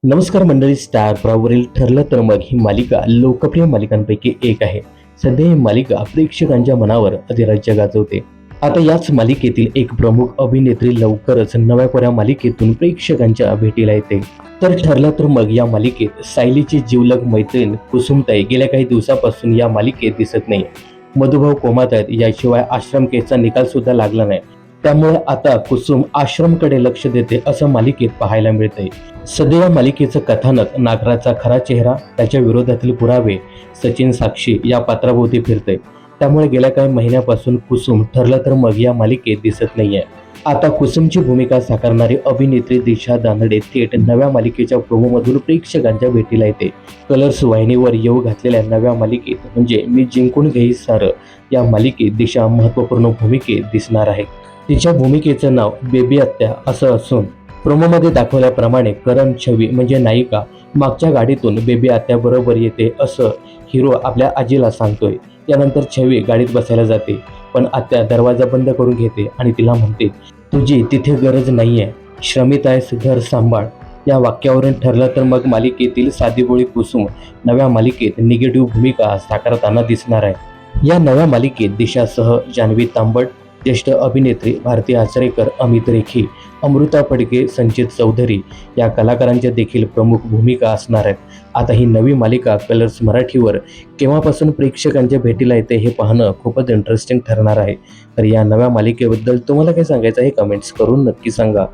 नमस्कार मंडळी. स्टार प्रवाहावरील ठरलं तर मग ही मालिका लोकप्रिय मालिकांपैकी एक आहे. सध्या ही मालिका प्रेक्षकांच्या मनावर अधिराज्य गाजवते. आता याच मालिकेतील एक प्रमुख अभिनेत्री लवकरच नव्या कोऱ्या मालिकेतून प्रेक्षकांच्या भेटीला येते. तर ठरलं तर मग या मालिकेत सायलीची जिवलग मैत्रीण कुसुमताई गेल्या काही दिवसापासून या मालिकेत दिसत नाही. मधुभाऊ कोमात आहेत, याशिवाय आश्रम केसचा निकाल सुद्धा लागला नाही. त्यामुळे आता कुसुम आश्रमकडे लक्ष देते असं मालिकेत पाहायला मिळतंय. सध्या या मालिकेचं कथानक नागराचा खरा चेहरा, त्याच्या विरोधातील पुरावे, सचिन साक्षी या पात्राभोवती फिरतंय. त्यामुळे गेल्या काही महिन्यापासून कुसुम ठरलं तर मग या मालिकेत दिसत नाहीये. आता कुसुमची भूमिका साकारणारी अभिनेत्री दिशा दानडे थेट नव्या मालिकेच्या प्रोमोमधून प्रेक्षकांच्या भेटीला येते. कलर्स वाहिनीवर येऊ घातलेल्या नव्या मालिकेत म्हणजे मी जिंकून घेईन सारं या मालिकेत दिशा महत्त्वपूर्ण भूमिकेत दिसणार आहे. तिच्या भूमिकेचं नाव बेबी आत्या असं असून प्रोमोमध्ये दाखवल्याप्रमाणे करण छवी म्हणजे नायिका मागच्या गाडीतून बेबी आत्याबरोबर येते असं हिरो आपल्या आजीला सांगतोय. त्यानंतर छवी गाडीत बसायला जाते, पण आत्या दरवाजा बंद करून घेते आणि तिला म्हणते, तुझी तिथे गरज नाहीये, श्रमित आहेस, घर सांभाळ. या वाक्यावरून ठरलं तर मग मालिकेतील साधीभोळी कुसुम नव्या मालिकेत निगेटिव्ह भूमिका साकारताना दिसणार आहे. या नव्या मालिकेत दिशासह जान्हवी तांबट, ज्येष्ठ अभिनेत्री भारती आचरेकर, अमित रेखी, अमृता फडके, संचित चौधरी या कलाकारांच्या देखील प्रमुख भूमिका असणार आहेत. आता ही नवी मालिका कलर्स मराठीवर केव्हापासून प्रेक्षकांच्या भेटीला येते हे पाहणं खूपच इंटरेस्टिंग ठरणार आहे. तर या नव्या मालिकेबद्दल तुम्हाला काय सांगायचं आहे, कमेंट्स करून नक्की सांगा.